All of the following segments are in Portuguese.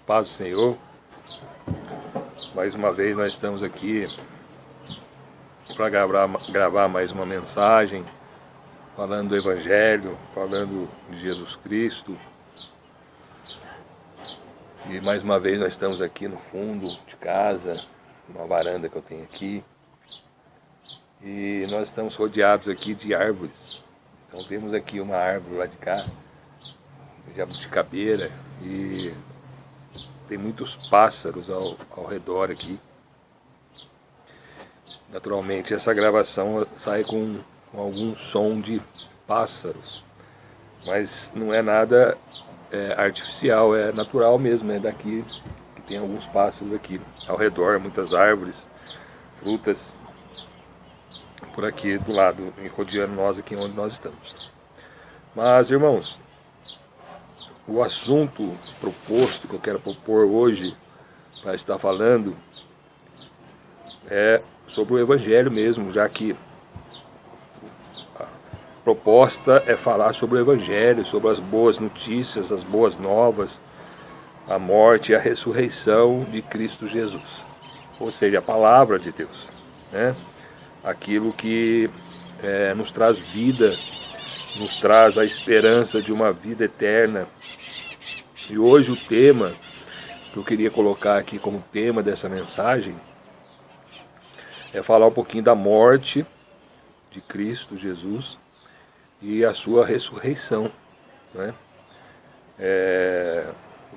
Paz do Senhor. Mais uma vez nós estamos aqui para gravar mais uma mensagem, falando do Evangelho, falando de Jesus Cristo. E mais uma vez nós estamos aqui no fundo de casa, numa varanda que eu tenho aqui. E nós estamos rodeados aqui de árvores. Então temos aqui uma árvore lá de cá, jabuticabeira, e tem muitos pássaros ao redor aqui. Naturalmente essa gravação sai com algum som de pássaros, mas não é nada artificial, é natural mesmo, é daqui que tem alguns pássaros aqui ao redor, muitas árvores, frutas, por aqui do lado, rodeando nós aqui onde nós estamos. Mas, irmãos, o assunto proposto que eu quero propor hoje para estar falando é sobre o Evangelho mesmo, já que a proposta é falar sobre o Evangelho, sobre as boas notícias, as boas novas, a morte e a ressurreição de Cristo Jesus, ou seja, a palavra de Deus, né? Aquilo que nos traz vida, nos traz a esperança de uma vida eterna. E hoje o tema que eu queria colocar aqui como tema dessa mensagem é falar um pouquinho da morte de Cristo Jesus e a sua ressurreição, né?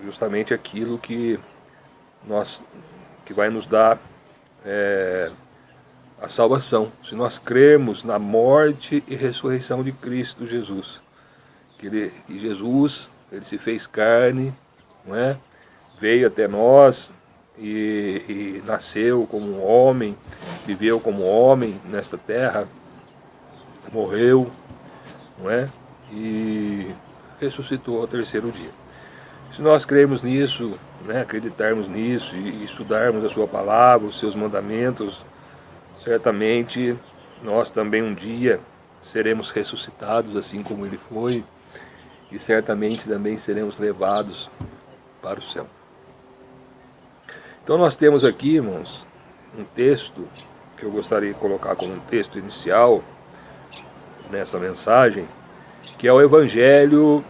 Justamente aquilo que vai nos dar a salvação, se nós crermos na morte e ressurreição de Cristo Jesus, que Jesus ele se fez carne, não é? Veio até nós e nasceu como um homem, viveu como homem nesta terra, morreu, não é? E ressuscitou ao terceiro dia. Se nós crermos nisso, né, acreditarmos nisso e estudarmos a sua palavra, os seus mandamentos, certamente nós também um dia seremos ressuscitados assim como ele foi, e certamente também seremos levados para o céu. Então nós temos aqui, irmãos, um texto que eu gostaria de colocar como um texto inicial nessa mensagem, que é o Evangelho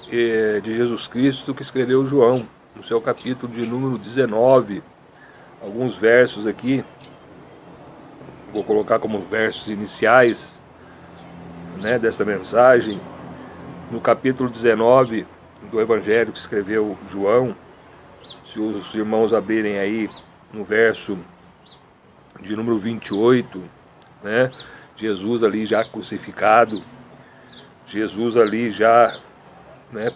de Jesus Cristo que escreveu João, no seu capítulo de número 19, alguns versos aqui, vou colocar como versos iniciais, né, dessa mensagem. No capítulo 19 do Evangelho que escreveu João, se os irmãos abrirem aí no verso de número 28, né, Jesus ali já crucificado, Jesus ali já, né,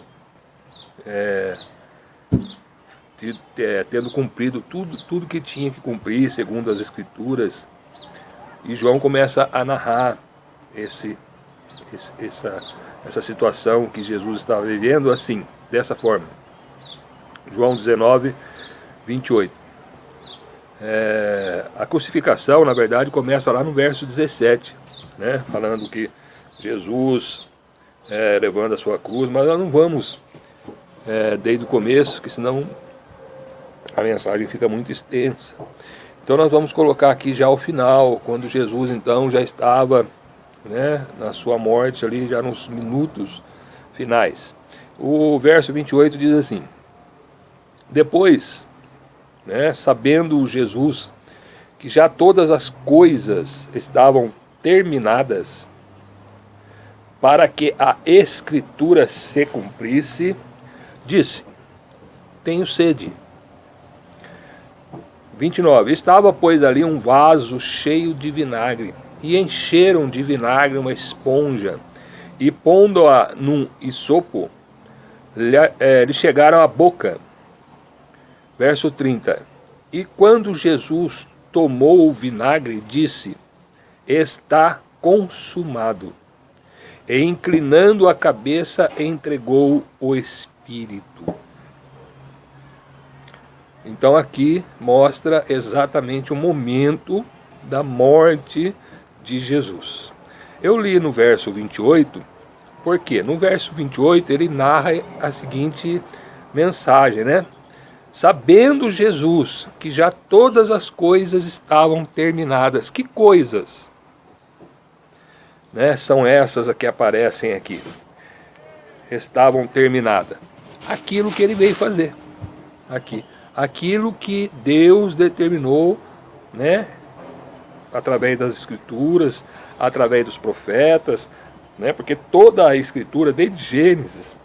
tendo cumprido tudo que tinha que cumprir segundo as Escrituras. E João começa a narrar essa situação que Jesus estava vivendo assim, dessa forma. João 19, 28. A crucificação, na verdade, começa lá no verso 17, né, falando que Jesus levando a sua cruz, mas nós não vamos desde o começo, que senão a mensagem fica muito extensa. Então nós vamos colocar aqui já ao final, quando Jesus então já estava, né, na sua morte ali, já nos minutos finais. O verso 28 diz assim: depois, né, sabendo Jesus que já todas as coisas estavam terminadas, para que a Escritura se cumprisse, disse: tenho sede. 29. Estava, pois, ali um vaso cheio de vinagre, e encheram de vinagre uma esponja, e pondo-a num isopo, lhe chegaram à boca. Verso 30. E quando Jesus tomou o vinagre, disse: está consumado. E inclinando a cabeça, entregou o Espírito. Então aqui mostra exatamente o momento da morte de Jesus. Eu li no verso 28, porque no verso 28 ele narra a seguinte mensagem, né? Sabendo Jesus que já todas as coisas estavam terminadas. Que coisas, né, são essas que aparecem aqui? Estavam terminadas. Aquilo que ele veio fazer aqui. Aquilo que Deus determinou, né, através das Escrituras, através dos profetas, né, porque toda a Escritura, desde Gênesis,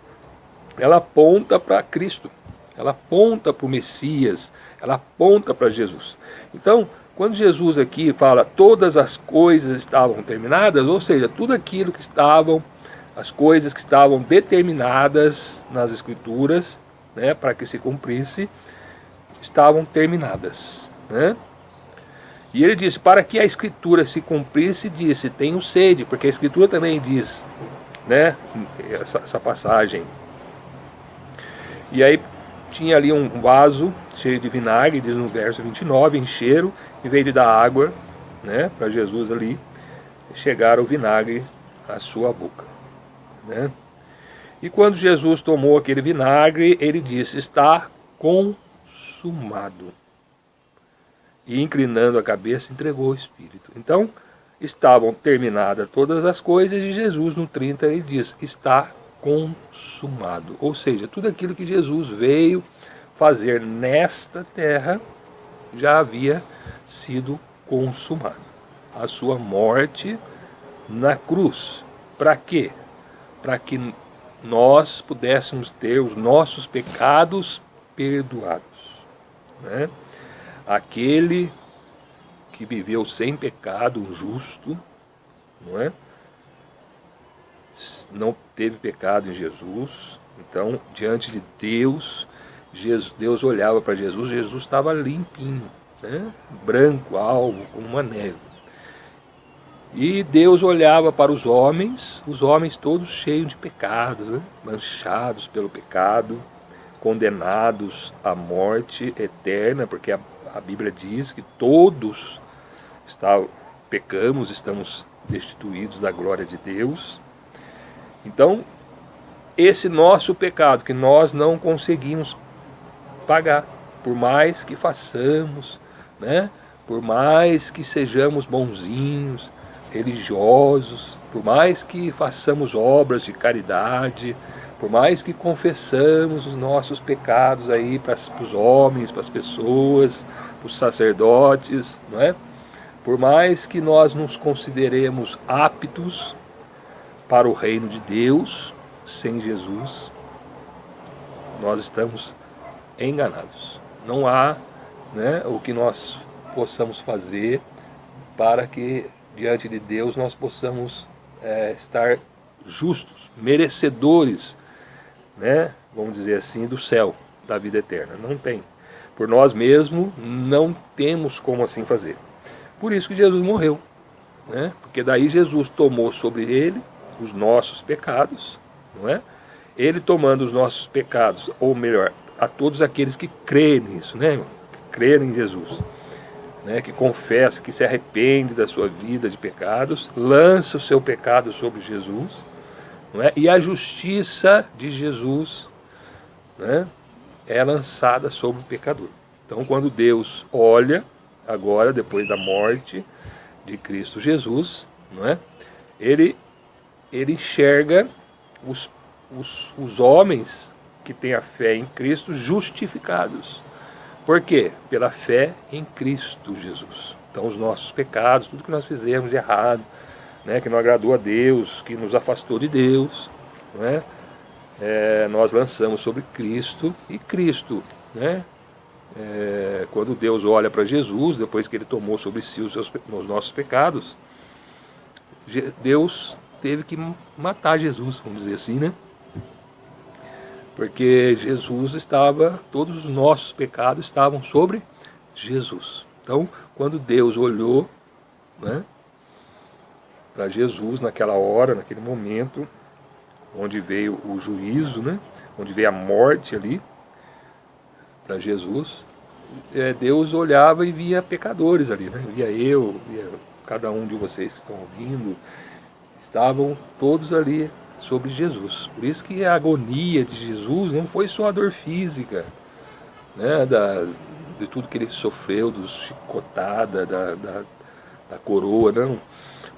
ela aponta para Cristo, ela aponta para o Messias, ela aponta para Jesus. Então, quando Jesus aqui fala todas as coisas estavam terminadas, ou seja, tudo aquilo que estavam, as coisas que estavam determinadas nas Escrituras, né, para que se cumprisse, estavam terminadas, né? E ele disse, para que a Escritura se cumprisse, disse, tenho sede, porque a Escritura também diz, né, essa passagem. E aí tinha ali um vaso cheio de vinagre, diz no verso 29, encheram, em vez de dar água, né, para Jesus ali, chegar o vinagre à sua boca, né? E quando Jesus tomou aquele vinagre, ele disse, está consumado. E inclinando a cabeça, entregou o Espírito. Então, estavam terminadas todas as coisas, e Jesus no 30 ele diz, está consumado. Ou seja, tudo aquilo que Jesus veio fazer nesta terra já havia sido consumado. A sua morte na cruz. Para quê? Para que nós pudéssemos ter os nossos pecados perdoados, né? Aquele que viveu sem pecado, o justo, não é? Não teve pecado em Jesus. Então, diante de Deus, Deus olhava para Jesus, Jesus estava limpinho, né? Branco, alvo, como uma neve. E Deus olhava para os homens todos cheios de pecados, né? Manchados pelo pecado, condenados à morte eterna, porque a Bíblia diz que todos pecamos, estamos destituídos da glória de Deus. Então, esse nosso pecado que nós não conseguimos pagar, por mais que façamos, né? Por mais que sejamos bonzinhos, religiosos, por mais que façamos obras de caridade, por mais que confessamos os nossos pecados aí para os homens, para as pessoas, para os sacerdotes, não é? Por mais que nós nos consideremos aptos para o reino de Deus, sem Jesus, nós estamos enganados. Não há, né, o que nós possamos fazer para que diante de Deus nós possamos estar justos, merecedores, né, vamos dizer assim, do céu, da vida eterna. Não tem. Por nós mesmos não temos como assim fazer. Por isso que Jesus morreu, né? Porque daí Jesus tomou sobre ele os nossos pecados, não é? Ele tomando os nossos pecados, ou melhor, a todos aqueles que creem nisso, né? Que creem em Jesus, né? Que confessa, que se arrepende da sua vida de pecados, lança o seu pecado sobre Jesus, não é? E a justiça de Jesus, né, é lançada sobre o pecador. Então, quando Deus olha agora, depois da morte de Cristo Jesus, não é? Ele enxerga os homens que têm a fé em Cristo justificados. Por quê? Pela fé em Cristo Jesus. Então, os nossos pecados, tudo que nós fizemos de errado, né, que não agradou a Deus, que nos afastou de Deus, não é? Nós lançamos sobre Cristo, e Cristo, né, quando Deus olha para Jesus, depois que ele tomou sobre si os nossos pecados, Deus teve que matar Jesus, vamos dizer assim, né? Porque todos os nossos pecados estavam sobre Jesus. Então, quando Deus olhou, né, para Jesus naquela hora, naquele momento, onde veio o juízo, né, onde veio a morte ali, para Jesus, Deus olhava e via pecadores ali, né? Via eu, via cada um de vocês que estão ouvindo, estavam todos ali sobre Jesus. Por isso que a agonia de Jesus não foi só a dor física, né, de tudo que ele sofreu, dos chicotada, da coroa, não.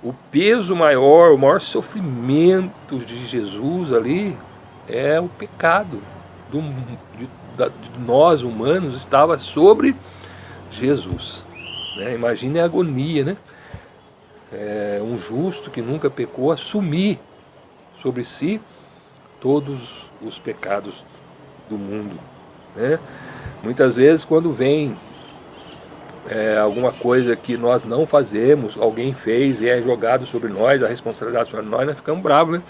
O peso maior, o maior sofrimento de Jesus ali é o pecado de nós humanos, estava sobre Jesus, né? Imagine a agonia, né? Um justo que nunca pecou assumir sobre si todos os pecados do mundo, né? Muitas vezes quando vem alguma coisa que nós não fazemos, alguém fez e é jogado sobre nós, a responsabilidade sobre nós ficamos bravos, né?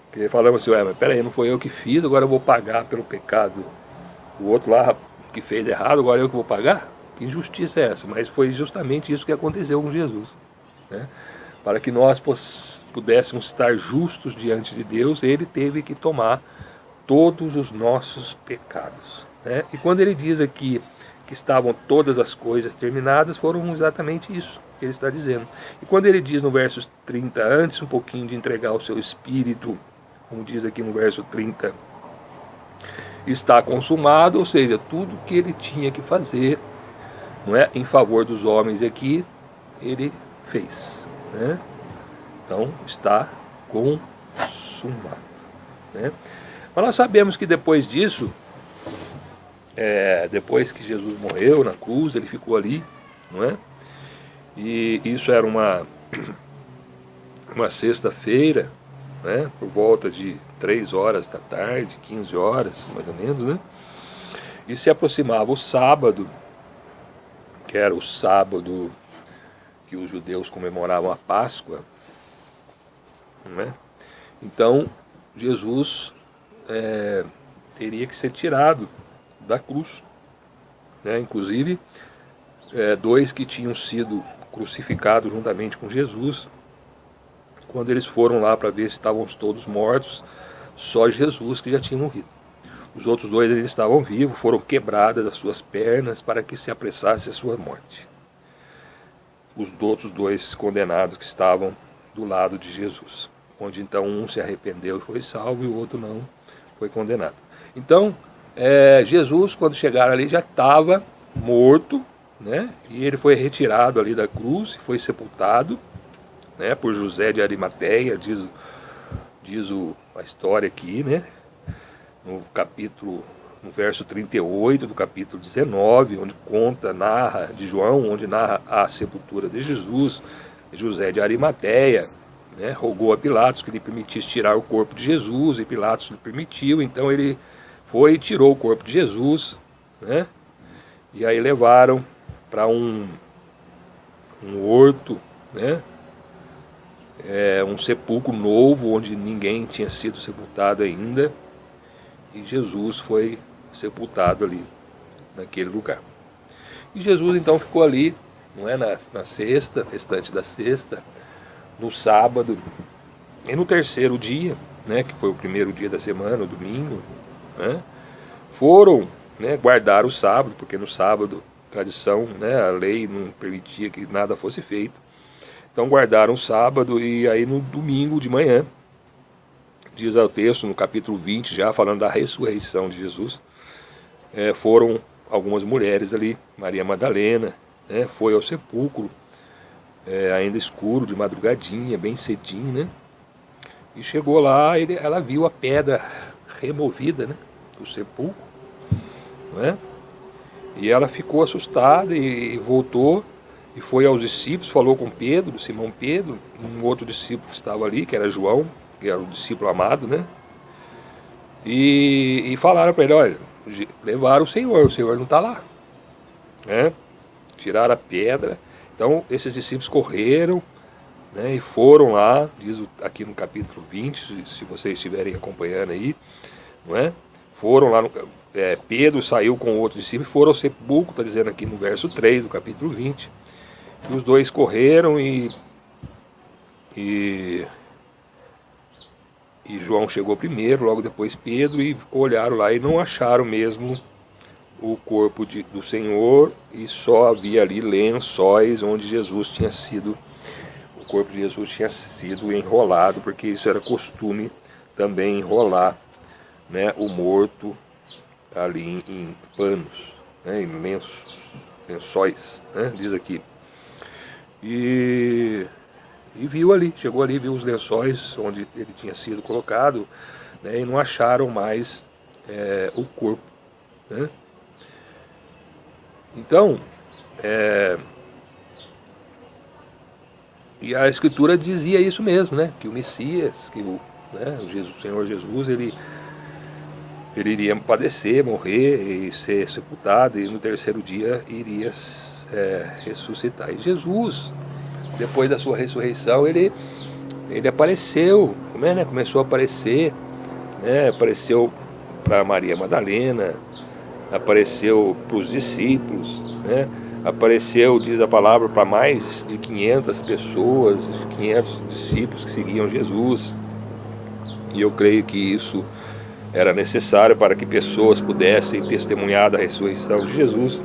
Porque falamos assim, mas peraí, não foi eu que fiz, agora eu vou pagar pelo pecado. O outro lá que fez errado, agora eu que vou pagar? Que injustiça é essa? Mas foi justamente isso que aconteceu com Jesus, né? Para que nós pudéssemos estar justos diante de Deus, ele teve que tomar todos os nossos pecados, né? E quando ele diz aqui que estavam todas as coisas terminadas, foram exatamente isso que ele está dizendo. E quando ele diz no verso 30, antes um pouquinho de entregar o seu espírito, como diz aqui no verso 30, está consumado, ou seja, tudo que ele tinha que fazer, não é, em favor dos homens aqui, ele fez, né? Então está consumado, né? Mas nós sabemos que depois disso, depois que Jesus morreu na cruz, ele ficou ali, não é? E isso era uma sexta-feira, né? Por volta de 3 horas da tarde, 15 horas, mais ou menos, né? E se aproximava o sábado, que era o sábado que os judeus comemoravam a Páscoa, não é? Então, Jesus teria que ser tirado da cruz, né? Inclusive, 2 que tinham sido crucificados juntamente com Jesus, quando eles foram lá para ver se estavam todos mortos, só Jesus que já tinha morrido. Os outros 2 eles estavam vivos, foram quebradas as suas pernas para que se apressasse a sua morte. Os outros 2 condenados que estavam do lado de Jesus, onde então um se arrependeu e foi salvo e o outro não foi condenado. Então, Jesus, quando chegaram ali, já estava morto, né? E ele foi retirado ali da cruz e foi sepultado, né, por José de Arimateia, diz a história aqui, né? No verso 38 do capítulo 19, onde narra de João, onde narra a sepultura de Jesus. José de Arimateia, né, rogou a Pilatos que lhe permitisse tirar o corpo de Jesus, e Pilatos lhe permitiu. Então ele foi e tirou o corpo de Jesus, né, e aí levaram para um horto, né, um sepulcro novo, onde ninguém tinha sido sepultado ainda, e Jesus foi sepultado ali, naquele lugar. E Jesus então ficou ali, não é, na sexta, restante da sexta, no sábado, e no terceiro dia, né, que foi o primeiro dia da semana, o domingo, né, foram, né, guardar o sábado, porque no sábado, tradição, né, a lei não permitia que nada fosse feito. Então guardaram o sábado, e aí no domingo de manhã, diz o texto no capítulo 20, já falando da ressurreição de Jesus, foram algumas mulheres ali, Maria Madalena, né, foi ao sepulcro, ainda escuro, de madrugadinha, bem cedinho, né, e chegou lá, ela viu a pedra removida, né, do sepulcro, né, e ela ficou assustada e voltou, e foi aos discípulos, falou com Pedro, Simão Pedro, um outro discípulo que estava ali, que era João, que era o discípulo amado, né, e falaram para ele, olha, levaram o Senhor não está lá, né, tiraram a pedra. Então esses discípulos correram, né, e foram lá, diz aqui no capítulo 20, se vocês estiverem acompanhando aí, não é? Foram lá, Pedro saiu com outro discípulo e foram ao sepulcro, está dizendo aqui no verso 3 do capítulo 20, e os 2 correram e João chegou primeiro, logo depois Pedro, e olharam lá e não acharam mesmo o corpo do Senhor, e só havia ali lençóis onde Jesus tinha sido corpo de Jesus tinha sido enrolado, porque isso era costume também, enrolar, né, o morto ali em panos, né, em lençóis, né, diz aqui. E viu ali, chegou ali, viu os lençóis onde ele tinha sido colocado, né, e não acharam mais o corpo, né? Então, e a Escritura dizia isso mesmo, né? Que o Messias, que o Senhor Jesus, ele iria padecer, morrer e ser sepultado, e no terceiro dia iria ressuscitar. E Jesus, depois da sua ressurreição, ele apareceu, né? Começou a aparecer, né? Apareceu para Maria Madalena, apareceu para os discípulos, né? Apareceu, diz a palavra, para mais de 500 pessoas, 500 discípulos que seguiam Jesus. E eu creio que isso era necessário para que pessoas pudessem testemunhar da ressurreição de Jesus.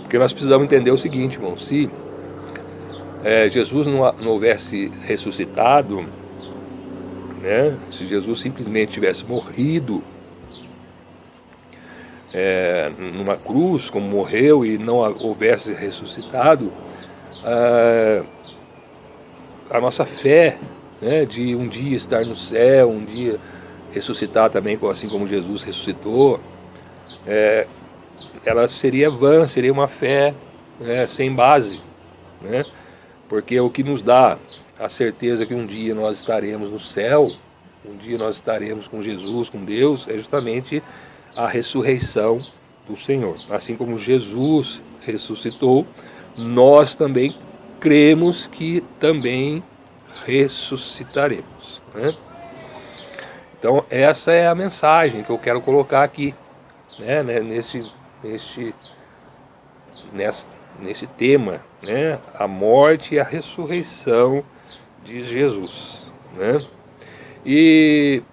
Porque nós precisamos entender o seguinte, irmão: se Jesus não houvesse ressuscitado, né? Se Jesus simplesmente tivesse morrido numa cruz, como morreu, e não houvesse ressuscitado, a nossa fé, né, de um dia estar no céu, um dia ressuscitar também, assim como Jesus ressuscitou, ela seria vã, seria uma fé, né, sem base, né? Porque o que nos dá a certeza que um dia nós estaremos no céu, um dia nós estaremos com Jesus, com Deus, é justamente a ressurreição do Senhor. Assim como Jesus ressuscitou, nós também cremos que também ressuscitaremos, né? Então essa é a mensagem que eu quero colocar aqui, né, nesse tema, né, a morte e a ressurreição de Jesus, né? E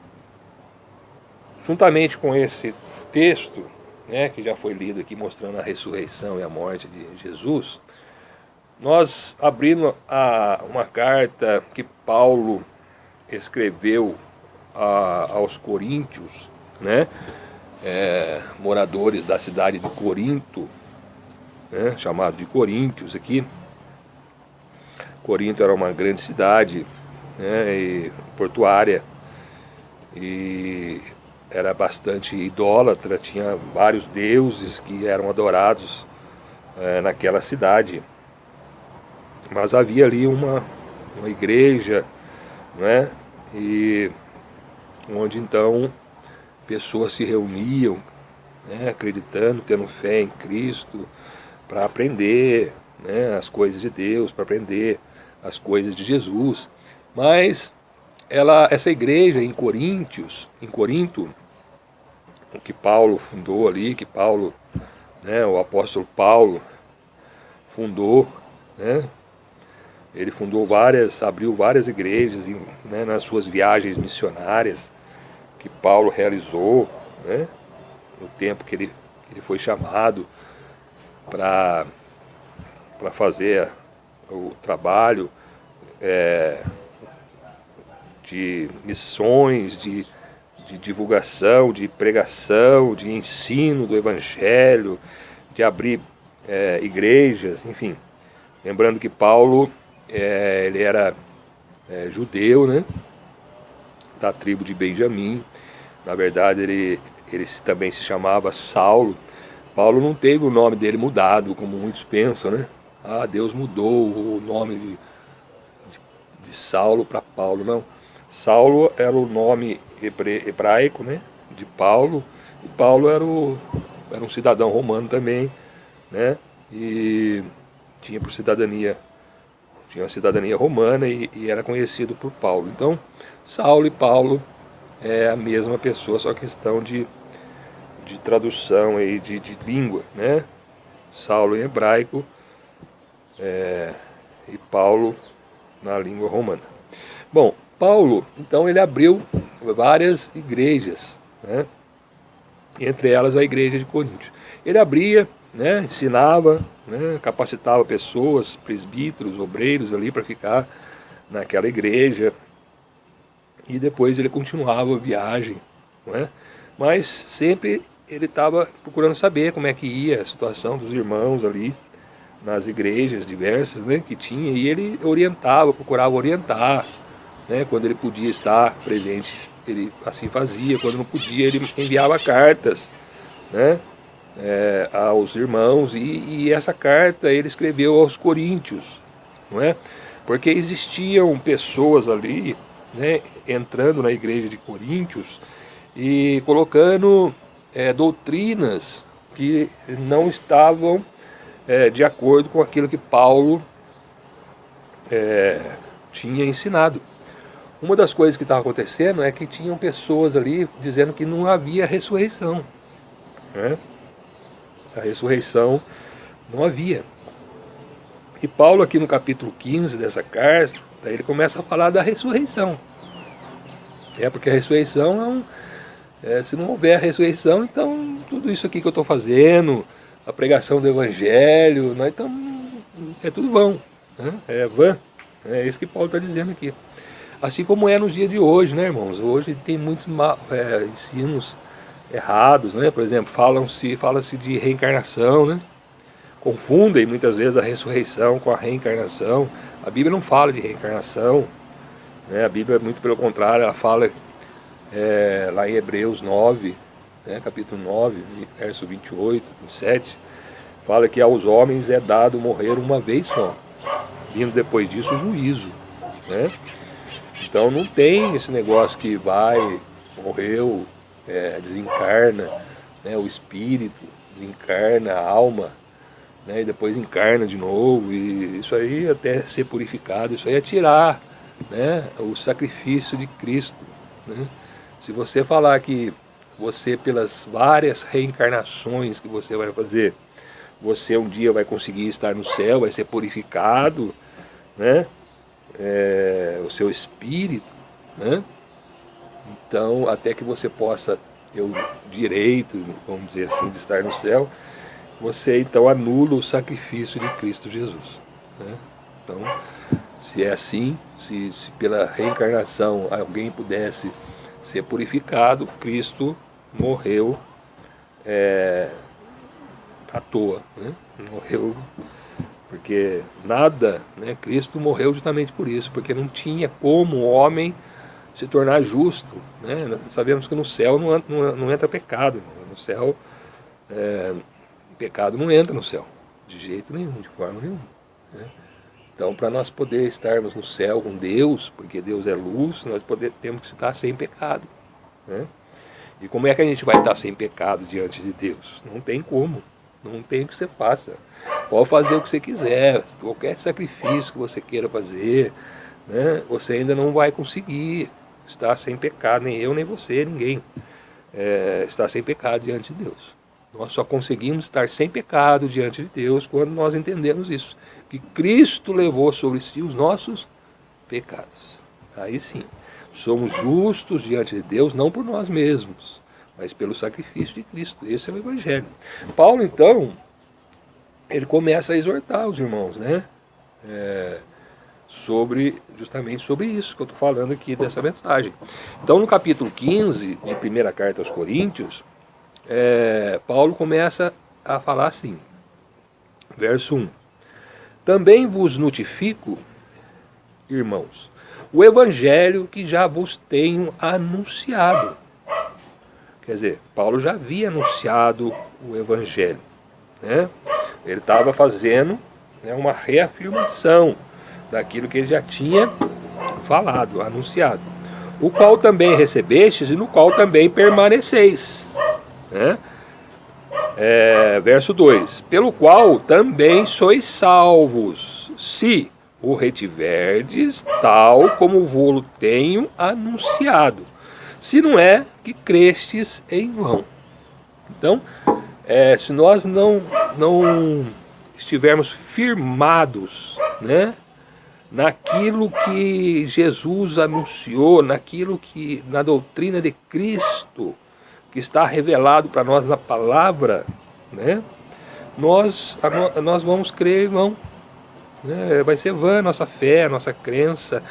juntamente com esse texto, né, que já foi lido aqui, mostrando a ressurreição e a morte de Jesus, nós abrimos uma carta que Paulo escreveu aos coríntios, né, moradores da cidade de Corinto, né, chamado de Coríntios aqui. Corinto era uma grande cidade, né, portuária, e era bastante idólatra, tinha vários deuses que eram adorados naquela cidade. Mas havia ali uma igreja, né, e onde então pessoas se reuniam, né, acreditando, tendo fé em Cristo, para aprender, né, as coisas de Deus, para aprender as coisas de Jesus. Mas essa igreja em Corinto, que Paulo fundou ali, que Paulo, né, o apóstolo Paulo fundou, né, ele abriu várias igrejas, né, nas suas viagens missionárias que Paulo realizou, né, no tempo que ele foi chamado para fazer o trabalho de missões, de divulgação, de pregação, de ensino do Evangelho, de abrir igrejas, enfim. Lembrando que Paulo ele era judeu, né, da tribo de Benjamim. Na verdade ele também se chamava Saulo. Paulo não teve o nome dele mudado, como muitos pensam, né? Deus mudou o nome de Saulo para Paulo. Não. Saulo era o nome hebraico, né, de Paulo, e Paulo era um cidadão romano também, né, e tinha uma cidadania romana, e era conhecido por Paulo. Então Saulo e Paulo é a mesma pessoa, só questão de tradução aí, de língua, né? Saulo em hebraico e Paulo na língua romana. Bom, Paulo, então, ele abriu várias igrejas, né? Entre elas a igreja de Corinto. Ele abria, né, ensinava, né, capacitava pessoas, presbíteros, obreiros ali para ficar naquela igreja, e depois ele continuava a viagem, né, mas sempre ele estava procurando saber como é que ia a situação dos irmãos ali nas igrejas diversas, né, que tinha, e ele orientava, procurava orientar, né, quando ele podia estar presente, ele assim fazia, quando não podia, ele enviava cartas, né, aos irmãos, e essa carta ele escreveu aos coríntios, não é? Porque existiam pessoas ali, né, entrando na igreja de Coríntios e colocando doutrinas que não estavam de acordo com aquilo que Paulo tinha ensinado. Uma das coisas que estava acontecendo é que tinham pessoas ali dizendo que não havia ressurreição, né? A ressurreição não havia. E Paulo aqui no capítulo 15 dessa carta, ele começa a falar da ressurreição. Porque a ressurreição se não houver a ressurreição, então tudo isso aqui que eu estou fazendo, a pregação do evangelho, né, então é tudo vão, né? É vã. É isso que Paulo está dizendo aqui. Assim como é nos dias de hoje, né, irmãos? Hoje tem muitos ensinos errados, né? Por exemplo, fala-se de reencarnação, né? Confundem muitas vezes a ressurreição com a reencarnação. A Bíblia não fala de reencarnação, né? A Bíblia, muito pelo contrário, ela fala lá em Hebreus 9, né? Capítulo 9, verso 28, 27, fala que aos homens é dado morrer uma vez só, vindo depois disso o juízo, né? Então não tem esse negócio que morreu, desencarna, né, o espírito, desencarna a alma, né, e depois encarna de novo, e isso aí até ser purificado, isso aí é tirar, né, o sacrifício de Cristo, né? Se você falar que você, pelas várias reencarnações que você vai fazer, você um dia vai conseguir estar no céu, vai ser purificado, né, o seu espírito, né? Então, até que você possa ter o direito, vamos dizer assim, de estar no céu, você então anula o sacrifício de Cristo Jesus, né? Então, se é assim, se pela reencarnação alguém pudesse ser purificado, Cristo morreu à toa, né? Morreu porque nada, né? Cristo morreu justamente por isso, porque não tinha como o homem se tornar justo, né? Nós sabemos que no céu não entra pecado, no céu pecado não entra no céu, de jeito nenhum, de forma nenhuma, né? Então, para nós poder estarmos no céu com Deus, porque Deus é luz, nós temos que estar sem pecado, né? E como é que a gente vai estar sem pecado diante de Deus? Não tem como, não tem o que você faça. Pode fazer o que você quiser, qualquer sacrifício que você queira fazer, né, você ainda não vai conseguir estar sem pecado, nem eu, nem você, ninguém está sem pecado diante de Deus. Nós só conseguimos estar sem pecado diante de Deus quando nós entendemos isso, que Cristo levou sobre si os nossos pecados. Aí sim, somos justos diante de Deus, não por nós mesmos, mas pelo sacrifício de Cristo. Esse é o Evangelho. Paulo, então, ele começa a exortar os irmãos, né? Justamente sobre isso que eu estou falando aqui, dessa mensagem. Então, no capítulo 15 de primeira carta aos Coríntios, Paulo começa a falar assim, verso 1. Também vos notifico, irmãos, o evangelho que já vos tenho anunciado. Quer dizer, Paulo já havia anunciado o evangelho, né? Ele estava fazendo, né, uma reafirmação daquilo que ele já tinha falado, anunciado. O qual também recebestes e no qual também permaneceis, né? Verso 2. Pelo qual também sois salvos, se o retiverdes, tal como vou-lo tenho anunciado, se não é que crestes em vão. Então, se nós não estivermos firmados, né, naquilo que Jesus anunciou, na doutrina de Cristo, que está revelado para nós na palavra, né, nós vamos crer em vão. Vai ser vã a nossa fé, a nossa crença,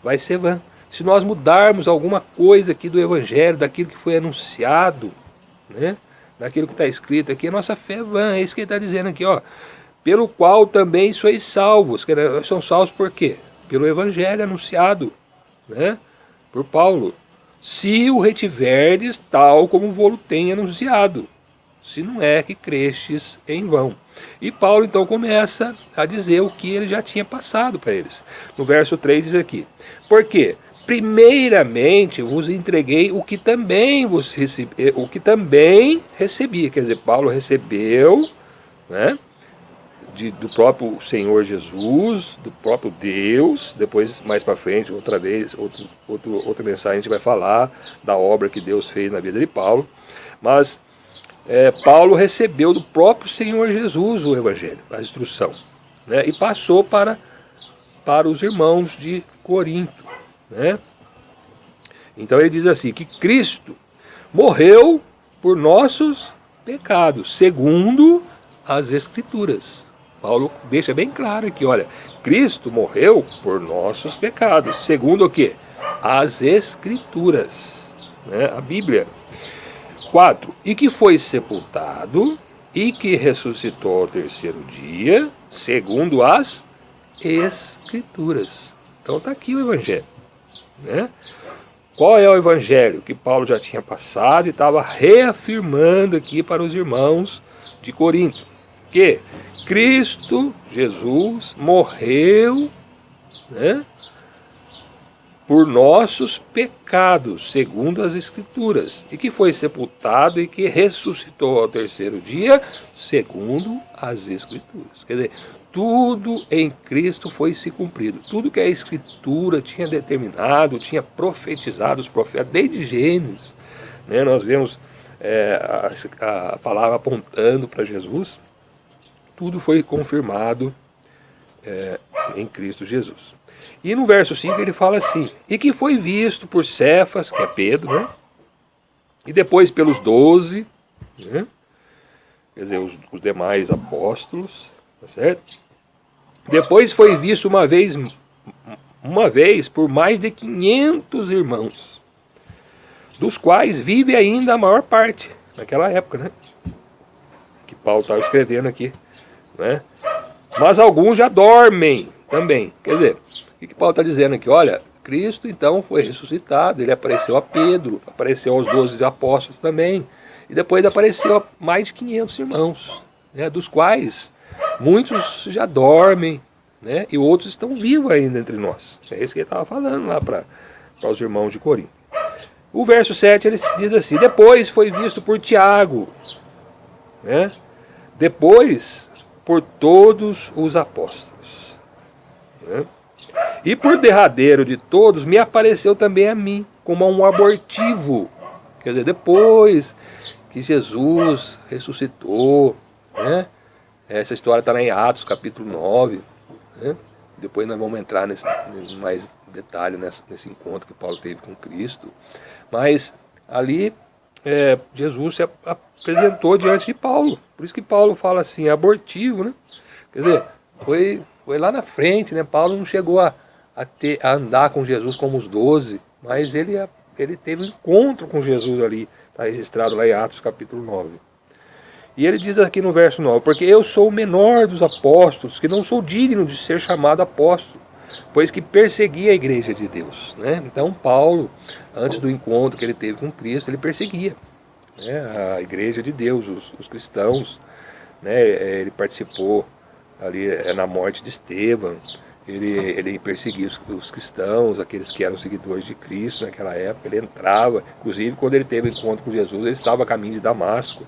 vai ser vã. Se nós mudarmos alguma coisa aqui do Evangelho, daquilo que foi anunciado, né, daquilo que está escrito aqui, a nossa fé é vã. É isso que ele está dizendo aqui, ó. Pelo qual também sois salvos. São salvos por quê? Pelo Evangelho anunciado, né, por Paulo. Se o retiverdes tal como vos tem anunciado, se não é que crestes em vão. E Paulo então começa a dizer o que ele já tinha passado para eles. No verso 3 diz aqui: porque primeiramente vos entreguei o que também recebi. Quer dizer, Paulo recebeu, né, do próprio Senhor Jesus, do próprio Deus. Depois, mais para frente, outra mensagem, a gente vai falar da obra que Deus fez na vida de Paulo. Mas Paulo recebeu do próprio Senhor Jesus o Evangelho, a instrução, né, e passou para os irmãos de Corinto, né? Então ele diz assim, que Cristo morreu por nossos pecados, segundo as Escrituras. Paulo deixa bem claro aqui, olha, Cristo morreu por nossos pecados, segundo o quê? As Escrituras, né, a Bíblia. 4. E que foi sepultado e que ressuscitou ao terceiro dia, segundo as Escrituras. Então está aqui o Evangelho, né? Qual é o Evangelho que Paulo já tinha passado e estava reafirmando aqui para os irmãos de Corinto? Que Cristo Jesus morreu, né, por nossos pecados, segundo as Escrituras, e que foi sepultado e que ressuscitou ao terceiro dia, segundo as Escrituras. Quer dizer, tudo em Cristo foi se cumprido. Tudo que a Escritura tinha determinado, tinha profetizado os profetas, desde Gênesis, né, nós vemos a palavra apontando para Jesus, tudo foi confirmado em Cristo Jesus. E no verso 5 ele fala assim, e que foi visto por Cefas, que é Pedro, né, e depois pelos 12, né, quer dizer, os demais apóstolos, tá certo? Depois foi visto uma vez por mais de 500 irmãos, dos quais vive ainda a maior parte, naquela época, né, que Paulo estava escrevendo aqui, né, mas alguns já dormem também. Quer dizer, o que Paulo está dizendo aqui? Olha, Cristo então foi ressuscitado, ele apareceu a Pedro, apareceu aos 12 apóstolos também, e depois apareceu a mais de 500 irmãos, né, dos quais muitos já dormem, né, e outros estão vivos ainda entre nós. É isso que ele estava falando lá para os irmãos de Corinto. O verso 7 ele diz assim, depois foi visto por Tiago, né, depois por todos os apóstolos, né? E por derradeiro de todos me apareceu também a mim, como a um abortivo. Quer dizer, depois que Jesus ressuscitou, né? Essa história está lá em Atos capítulo 9, né? Depois nós vamos entrar nesse mais detalhe nesse encontro que Paulo teve com Cristo. Mas ali Jesus se apresentou diante de Paulo. Por isso que Paulo fala assim, abortivo, né? Quer dizer, foi lá na frente, né? Paulo não chegou a andar com Jesus como os 12, mas ele teve um encontro com Jesus ali, está registrado lá em Atos capítulo 9. E ele diz aqui no verso 9, porque eu sou o menor dos apóstolos, que não sou digno de ser chamado apóstolo, pois que persegui a igreja de Deus, né? Então Paulo, antes do encontro que ele teve com Cristo, ele perseguia, né, a igreja de Deus, os cristãos, né? Ele participou ali na morte de Estevão, ele perseguia os cristãos, aqueles que eram seguidores de Cristo naquela época. Ele entrava, inclusive quando ele teve encontro com Jesus, ele estava a caminho de Damasco,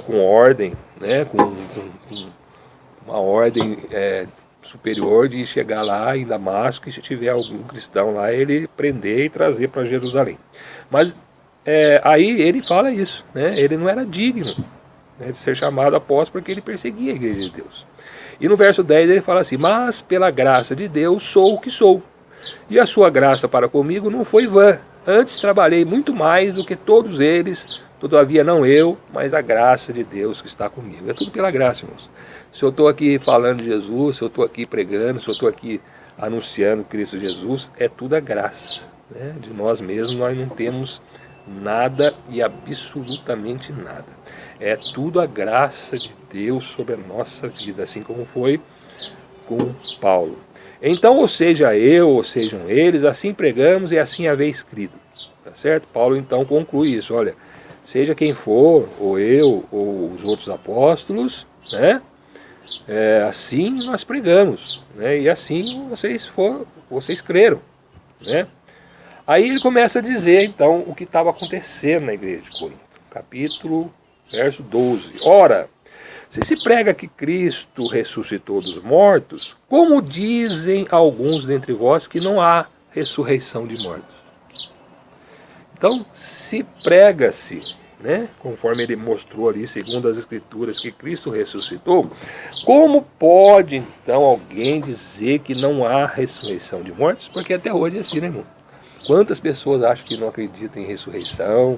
com ordem, né, com uma ordem superior de chegar lá em Damasco, e se tiver algum cristão lá, ele prender e trazer para Jerusalém. Mas aí ele fala isso, né, ele não era digno, né, de ser chamado apóstolo, porque ele perseguia a igreja de Deus. E no verso 10 ele fala assim, mas pela graça de Deus sou o que sou, e a sua graça para comigo não foi vã, antes trabalhei muito mais do que todos eles, Todavia não eu, mas a graça de Deus que está comigo. É tudo pela graça, irmãos. Se eu estou aqui falando de Jesus, se eu estou aqui pregando, se eu estou aqui anunciando Cristo Jesus, é tudo a graça, né? De nós mesmos nós não temos nada e absolutamente nada. É tudo a graça de Deus sobre a nossa vida, assim como foi com Paulo. Então, ou seja eu, ou sejam eles, assim pregamos e assim haveis crido. Tá certo? Paulo então conclui isso, olha, seja quem for, ou eu, ou os outros apóstolos, né? Assim nós pregamos, né? E assim vocês creram, né? Aí ele começa a dizer então o que estava acontecendo na igreja de Corinto, capítulo, verso 12. Ora, se prega que Cristo ressuscitou dos mortos, como dizem alguns dentre vós que não há ressurreição de mortos? Então, se prega-se, né, conforme ele mostrou ali, segundo as Escrituras, que Cristo ressuscitou, como pode então alguém dizer que não há ressurreição de mortos? Porque até hoje é assim, né, irmão? Quantas pessoas acham que não acreditam em ressurreição,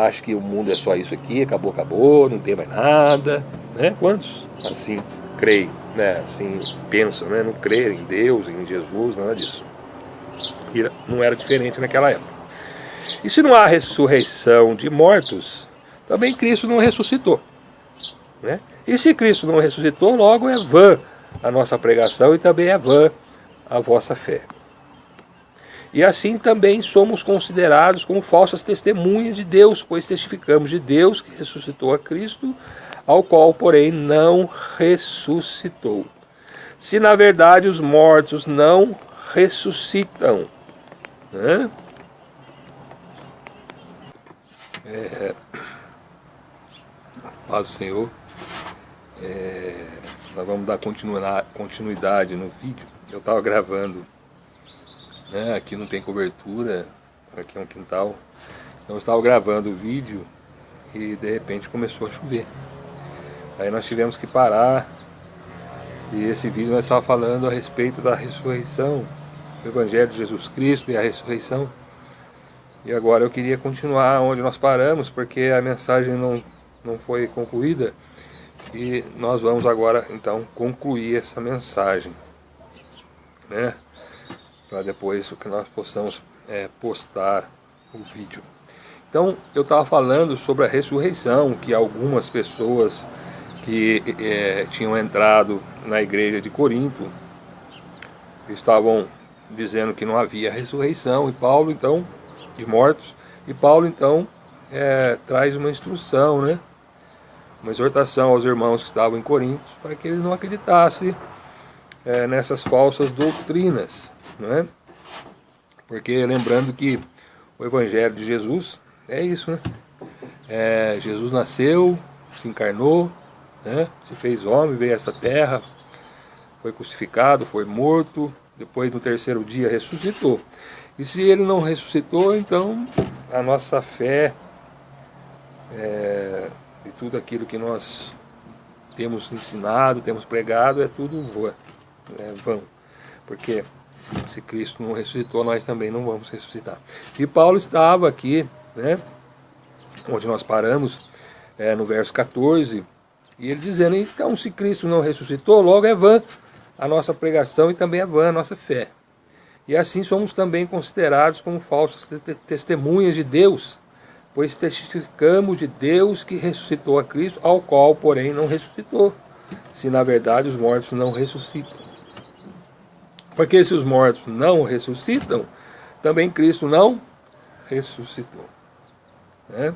acham que o mundo é só isso aqui, acabou, não tem mais nada, né? Quantos assim creem, né? Assim pensam, né? Não creem em Deus, em Jesus, nada disso. E não era diferente naquela época. E se não há ressurreição de mortos, também Cristo não ressuscitou, né? E se Cristo não ressuscitou, logo é vã a nossa pregação e também é vã a vossa fé. E assim também somos considerados como falsas testemunhas de Deus, pois testificamos de Deus que ressuscitou a Cristo, ao qual, porém, não ressuscitou. Se na verdade os mortos não ressuscitam, né? Paz do Senhor. Nós vamos dar continuidade no vídeo. Eu estava gravando, né, aqui não tem cobertura, aqui é um quintal. Então eu estava gravando o vídeo e de repente começou a chover. Aí nós tivemos que parar. E esse vídeo nós estávamos falando a respeito da ressurreição, do Evangelho de Jesus Cristo e a ressurreição. E agora eu queria continuar onde nós paramos, porque a mensagem não foi concluída. E nós vamos agora então concluir essa mensagem, né? Para depois que nós possamos postar o vídeo. Então eu estava falando sobre a ressurreição, que algumas pessoas que tinham entrado na igreja de Corinto estavam dizendo que não havia ressurreição, e Paulo então, de mortos, e Paulo então traz uma instrução, né? Uma exortação aos irmãos que estavam em Corinto, para que eles não acreditassem nessas falsas doutrinas, né? Porque lembrando que o Evangelho de Jesus é isso, né? Jesus nasceu, se encarnou, né? Se fez homem, veio a essa terra, foi crucificado, foi morto, depois no terceiro dia ressuscitou. E se ele não ressuscitou, então a nossa fé e tudo aquilo que nós temos ensinado, temos pregado, é tudo vão. Porque se Cristo não ressuscitou, nós também não vamos ressuscitar. E Paulo estava aqui, né, onde nós paramos, no verso 14, e ele dizendo, então se Cristo não ressuscitou, logo é vã a nossa pregação e também é vã a nossa fé. E assim somos também considerados como falsas testemunhas de Deus, pois testificamos de Deus que ressuscitou a Cristo, ao qual, porém, não ressuscitou, se na verdade os mortos não ressuscitam. Porque se os mortos não ressuscitam, também Cristo não ressuscitou, né?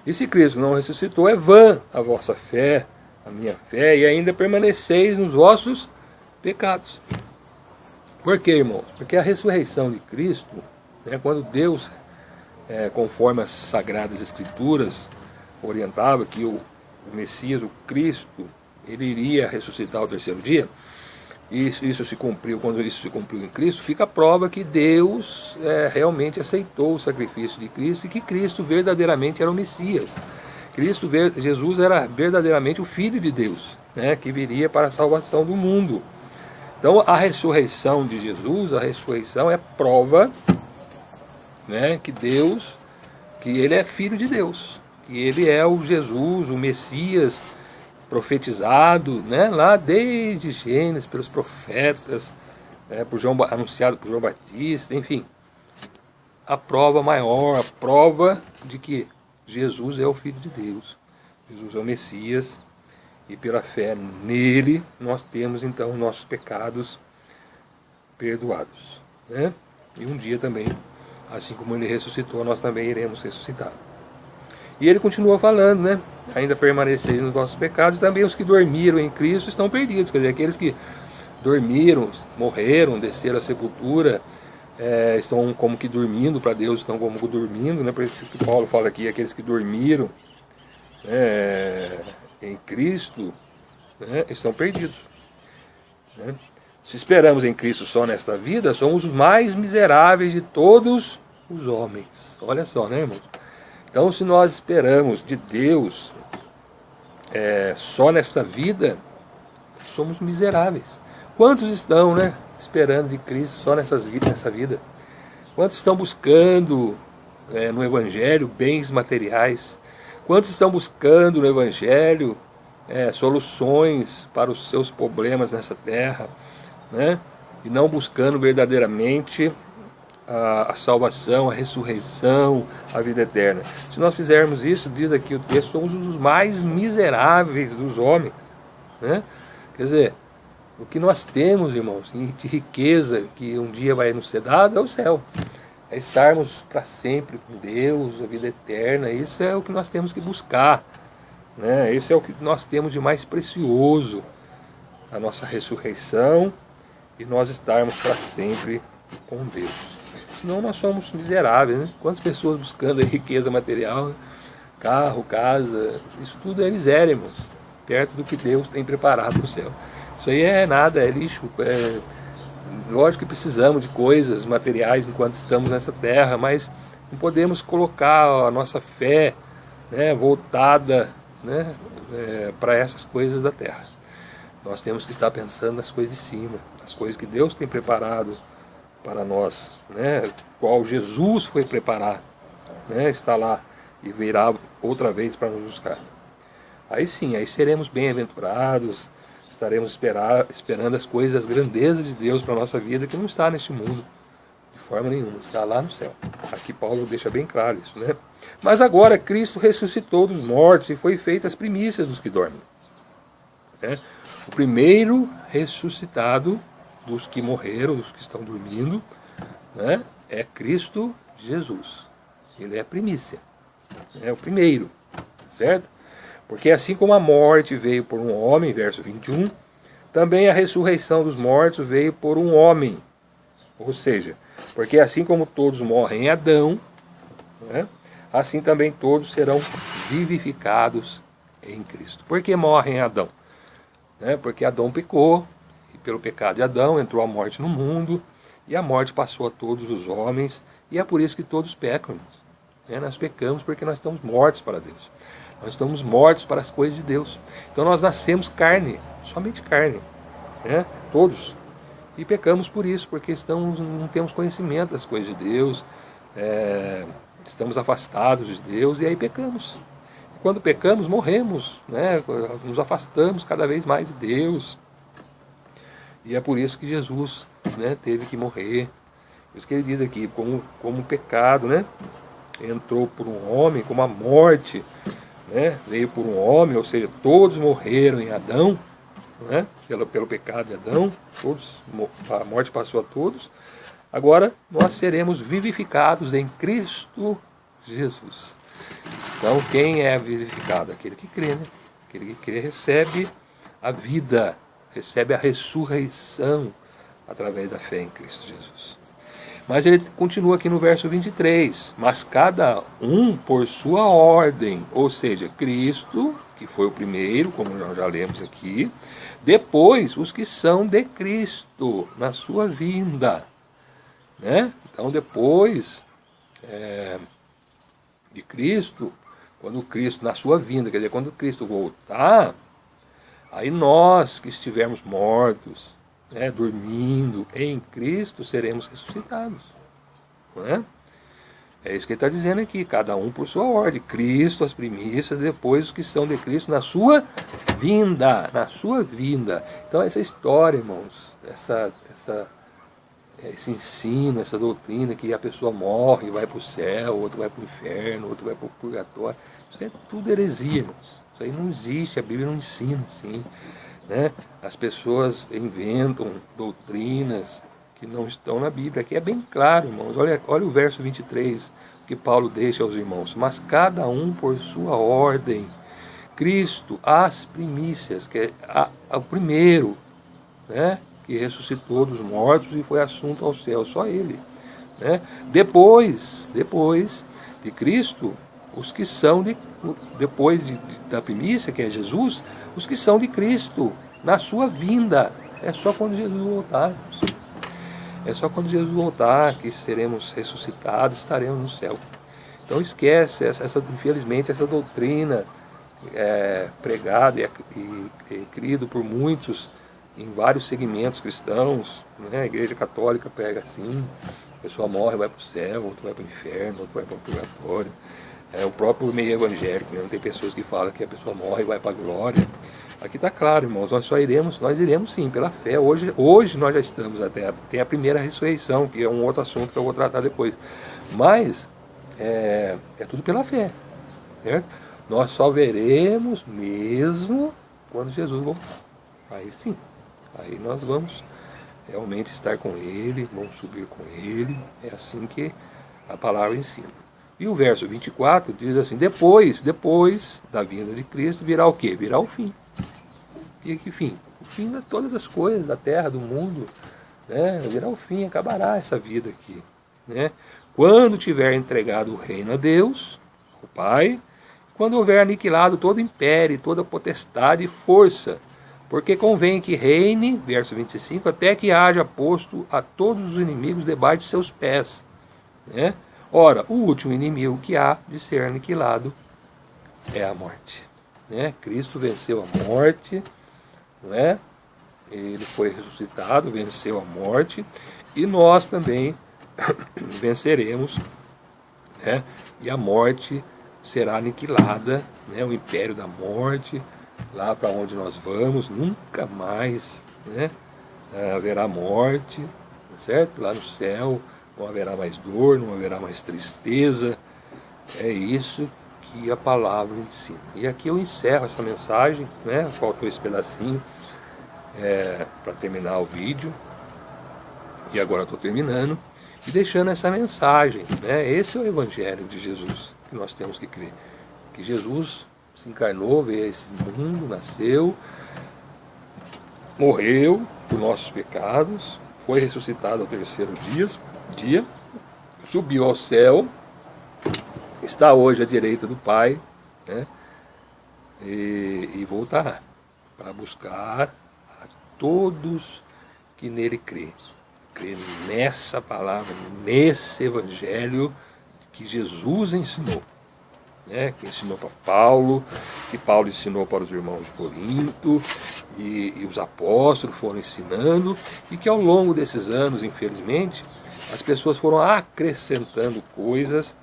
E se Cristo não ressuscitou, é vã a vossa fé, a minha fé, e ainda permaneceis nos vossos pecados. Por quê, irmãos? Porque a ressurreição de Cristo, né, quando Deus, conforme as Sagradas Escrituras, orientava que o Messias, o Cristo, ele iria ressuscitar ao terceiro dia, isso se cumpriu, quando isso se cumpriu em Cristo, fica a prova que Deus realmente aceitou o sacrifício de Cristo e que Cristo verdadeiramente era o Messias. Jesus era verdadeiramente o Filho de Deus, né, que viria para a salvação do mundo. Então a ressurreição de Jesus, a ressurreição é prova, né, que Deus que ele é filho de Deus, que ele é o Jesus, o Messias profetizado, né, lá desde Gênesis, pelos profetas, anunciado por João Batista, enfim. A prova maior, a prova de que Jesus é o Filho de Deus, Jesus é o Messias, e pela fé nele nós temos então nossos pecados perdoados, né? E um dia também, assim como ele ressuscitou, nós também iremos ressuscitar. E ele continua falando, né? Ainda permaneceis nos vossos pecados, também os que dormiram em Cristo estão perdidos. Quer dizer, aqueles que dormiram, morreram, desceram à sepultura, estão como que dormindo para Deus, estão como que dormindo, né? Por isso que Paulo fala aqui, aqueles que dormiram em Cristo, né, estão perdidos, né? Se esperamos em Cristo só nesta vida, somos os mais miseráveis de todos os homens. Olha só, né, irmãos? Então, se nós esperamos de Deus só nesta vida, somos miseráveis. Quantos estão, né, esperando de Cristo só nessa vida? Quantos estão buscando no Evangelho bens materiais? Quantos estão buscando no Evangelho soluções para os seus problemas nessa terra, né? E não buscando verdadeiramente a salvação, a ressurreição, a vida eterna. Se nós fizermos isso, diz aqui o texto, somos os mais miseráveis dos homens, né? Quer dizer, o que nós temos, irmãos, de riqueza que um dia vai nos ser dado é o céu. É estarmos para sempre com Deus, a vida eterna. Isso é o que nós temos que buscar, né? Isso é o que nós temos de mais precioso, a nossa ressurreição e nós estarmos para sempre com Deus. Senão nós somos miseráveis, né? Quantas pessoas buscando a riqueza material, né? Carro, casa, isso tudo é miséria, irmãos, perto do que Deus tem preparado para o céu. Isso aí é nada, é lixo. Lógico que precisamos de coisas materiais enquanto estamos nessa terra, mas não podemos colocar a nossa fé, né, voltada, né, para essas coisas da terra. Nós temos que estar pensando nas coisas de cima, as coisas que Deus tem preparado para nós, né, qual Jesus foi preparar, né, está lá e virá outra vez para nos buscar. Aí sim, aí seremos bem-aventurados, estaremos esperando as coisas, as grandezas de Deus para a nossa vida, que não está neste mundo, de forma nenhuma, está lá no céu. Aqui Paulo deixa bem claro isso, né? Mas agora Cristo ressuscitou dos mortos e foi feita as primícias dos que dormem, né? O primeiro ressuscitado dos que morreram, dos que estão dormindo, né, é Cristo Jesus. Ele é a primícia, é o primeiro, certo? Porque assim como a morte veio por um homem, verso 21, também a ressurreição dos mortos veio por um homem. Ou seja, porque assim como todos morrem em Adão, né, assim também todos serão vivificados em Cristo. Por que morrem em Adão? Porque Adão pecou, e pelo pecado de Adão entrou a morte no mundo, e a morte passou a todos os homens, e é por isso que todos pecam. Nós pecamos porque nós estamos mortos para Deus. Nós estamos mortos para as coisas de Deus. Então nós nascemos carne, somente carne, né? Todos. E pecamos por isso, porque não temos conhecimento das coisas de Deus, estamos afastados de Deus, e aí pecamos. Quando pecamos, morremos, né? Nos afastamos cada vez mais de Deus. E é por isso que Jesus, né, teve que morrer. Por isso que ele diz aqui, como um pecado, né, entrou por um homem, como a morte, né, veio por um homem, ou seja, todos morreram em Adão, né, pelo pecado de Adão, a morte passou a todos. Agora nós seremos vivificados em Cristo Jesus. Então quem é vivificado? Aquele que crê, né? Aquele que crê recebe a vida, recebe a ressurreição através da fé em Cristo Jesus. Mas ele continua aqui no verso 23, mas cada um por sua ordem, ou seja, Cristo, que foi o primeiro, como nós já lemos aqui, depois os que são de Cristo, na sua vinda, né? Então depois de Cristo, quando Cristo, na sua vinda, quer dizer, quando Cristo voltar, aí nós que estivermos mortos, né, dormindo em Cristo, seremos ressuscitados, não é? É isso que ele está dizendo aqui, cada um por sua ordem. Cristo, as primícias, depois os que são de Cristo na sua vinda. Na sua vinda. Então essa história, irmãos, esse ensino, essa doutrina que a pessoa morre e vai para o céu, outro vai para o inferno, outro vai para o purgatório, isso é tudo heresia, irmãos. Isso aí não existe, a Bíblia não ensina assim, né? As pessoas inventam doutrinas que não estão na Bíblia. Aqui é bem claro, irmãos. Olha o verso 23 que Paulo deixa aos irmãos. Mas cada um por sua ordem. Cristo, as primícias, que é o primeiro, né? Que ressuscitou dos mortos e foi assunto ao céu, só ele, né? Depois de Cristo, os que são depois da primícia, que é Jesus, os que são de Cristo, na sua vinda. É só quando Jesus voltar. É só quando Jesus voltar que seremos ressuscitados, estaremos no céu. Então esquece, infelizmente, essa doutrina pregada e criada por muitos em vários segmentos cristãos, né? A Igreja Católica prega assim, a pessoa morre e vai para o céu, outro vai para o inferno, outro vai para o purgatório. O próprio meio evangélico mesmo, tem pessoas que falam que a pessoa morre e vai para a glória. Aqui está claro, irmãos, nós iremos sim, pela fé. Hoje nós já estamos até, tem a primeira ressurreição, que é um outro assunto que eu vou tratar depois. Mas é tudo pela fé, certo? Nós só veremos mesmo quando Jesus voltar. Aí sim, aí nós vamos realmente estar com Ele, vamos subir com Ele. É assim que a palavra ensina. E o verso 24 diz assim: depois da vinda de Cristo virá o quê? Virá o fim. E que fim? O fim de todas as coisas, da terra, do mundo, né? Virá o fim, acabará essa vida aqui, né? Quando tiver entregado o reino a Deus, o Pai, quando houver aniquilado todo império, toda potestade e força, porque convém que reine, verso 25, até que haja posto a todos os inimigos debaixo de seus pés, né? Ora, o último inimigo que há de ser aniquilado é a morte, né? Cristo venceu a morte, não é? Ele foi ressuscitado, venceu a morte, e nós também venceremos, né? E a morte será aniquilada, né? O império da morte, lá para onde nós vamos, nunca mais, né? Haverá morte, certo? Lá no céu não haverá mais dor, não haverá mais tristeza. É isso que a palavra ensina. E aqui eu encerro essa mensagem, né? Faltou esse pedacinho para terminar o vídeo. E agora estou terminando e deixando essa mensagem, né? Esse é o Evangelho de Jesus que nós temos que crer. Que Jesus se encarnou, veio a esse mundo, nasceu, morreu por nossos pecados, foi ressuscitado ao terceiro dia, subiu ao céu, está hoje à direita do Pai, né? E voltará para buscar a todos que nele crê nessa palavra, nesse Evangelho que Jesus ensinou, né? Que ensinou para Paulo, que Paulo ensinou para os irmãos de Corinto, e os apóstolos foram ensinando, e que ao longo desses anos, infelizmente, as pessoas foram acrescentando coisas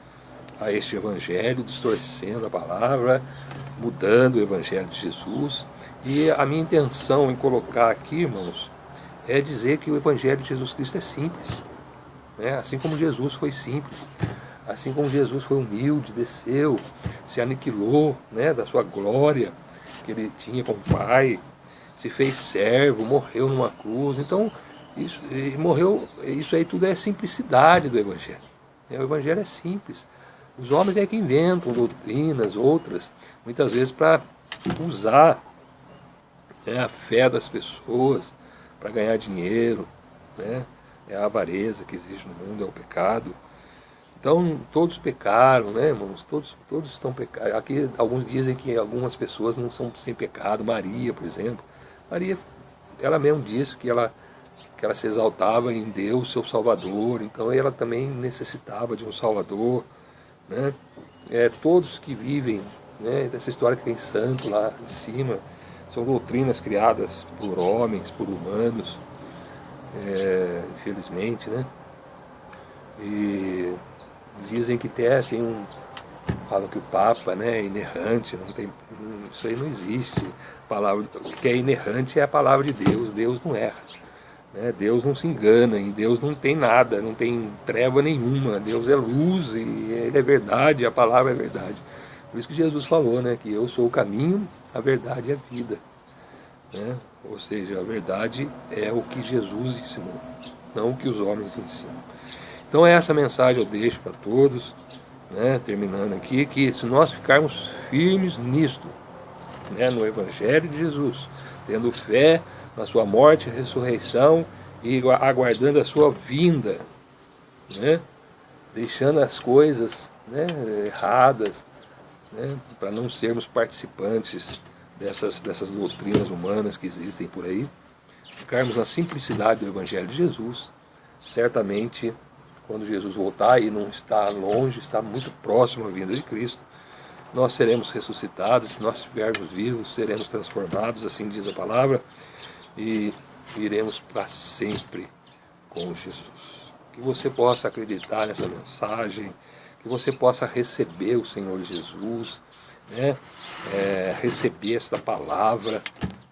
a este Evangelho, distorcendo a palavra, mudando o Evangelho de Jesus. E a minha intenção em colocar aqui, irmãos, é dizer que o Evangelho de Jesus Cristo é simples, né? Assim como Jesus foi simples, assim como Jesus foi humilde, desceu, se aniquilou, né, da sua glória que ele tinha com o Pai, se fez servo, morreu numa cruz. Então, isso aí tudo é simplicidade do Evangelho. O Evangelho é simples. Os homens é que inventam doutrinas, outras, muitas vezes para usar, né, a fé das pessoas, para ganhar dinheiro, né? É a avareza que existe no mundo, é o pecado. Então, todos pecaram, né, irmãos? Todos estão pecados. Aqui, alguns dizem que algumas pessoas não são sem pecado. Maria, por exemplo. Maria, ela mesmo disse que ela se exaltava em Deus, seu Salvador. Então, ela também necessitava de um Salvador, né? Todos que vivem, né, dessa história que tem santo lá em cima, são doutrinas criadas por homens, por humanos, infelizmente, né? Dizem que até tem falam que o Papa, né, é inerrante, não tem, isso aí não existe. O que é inerrante é a palavra de Deus. Deus não erra, né? Deus não se engana, em Deus não tem nada, não tem treva nenhuma. Deus é luz e Ele é verdade, a palavra é verdade. Por isso que Jesus falou, né, que eu sou o caminho, a verdade e a vida, né? Ou seja, a verdade é o que Jesus ensinou, não o que os homens ensinam. Então essa mensagem eu deixo para todos, né, terminando aqui, que se nós ficarmos firmes nisto, né, no Evangelho de Jesus, tendo fé na sua morte e ressurreição e aguardando a sua vinda, né, deixando as coisas, né, erradas, né, para não sermos participantes dessas doutrinas humanas que existem por aí, ficarmos na simplicidade do Evangelho de Jesus, certamente quando Jesus voltar, e não está longe, está muito próximo à vinda de Cristo, nós seremos ressuscitados. Se nós estivermos vivos, seremos transformados, assim diz a palavra, e iremos para sempre com Jesus. Que você possa acreditar nessa mensagem, que você possa receber o Senhor Jesus, né? Receber esta palavra,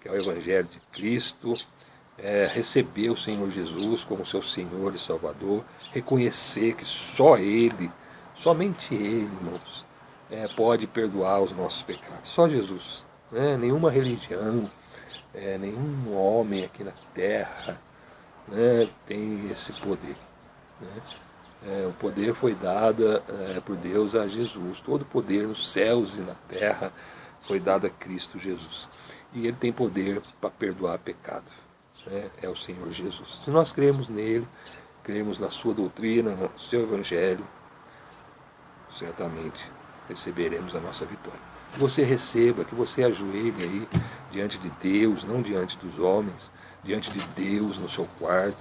que é o Evangelho de Cristo, receber o Senhor Jesus como seu Senhor e Salvador, reconhecer que só Ele, somente Ele, irmãos, pode perdoar os nossos pecados. Só Jesus, né? Nenhuma religião, nenhum homem aqui na terra, né, tem esse poder, né? O poder foi dado por Deus a Jesus. Todo o poder nos céus e na terra foi dado a Cristo Jesus. E Ele tem poder para perdoar pecado. É o Senhor Jesus. Se nós cremos nele, cremos na sua doutrina, no seu Evangelho, certamente receberemos a nossa vitória. Que você receba, que você ajoelhe aí diante de Deus, não diante dos homens, diante de Deus no seu quarto,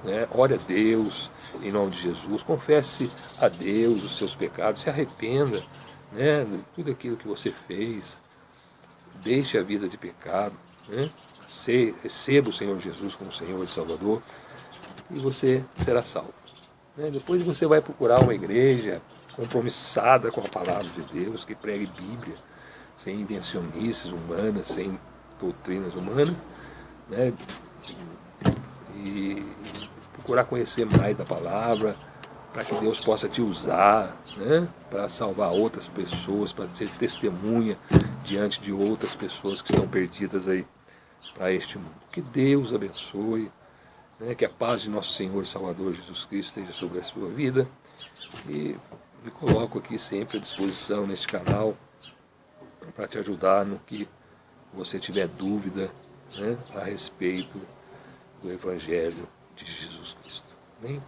né? Ore a Deus em nome de Jesus, confesse a Deus os seus pecados, se arrependa, né, de tudo aquilo que você fez, deixe a vida de pecado, né? Receba o Senhor Jesus como Senhor e Salvador, e você será salvo, né? Depois você vai procurar uma igreja compromissada com a palavra de Deus, que pregue Bíblia, sem invencionices humanas, sem doutrinas humanas, né? E procurar conhecer mais da palavra, para que Deus possa te usar, né, para salvar outras pessoas, para ser testemunha diante de outras pessoas que estão perdidas aí para este mundo. Que Deus abençoe, né, que a paz de nosso Senhor e Salvador Jesus Cristo esteja sobre a sua vida, e me coloco aqui sempre à disposição neste canal para te ajudar no que você tiver dúvida, né, a respeito do Evangelho de Jesus Cristo. Amém?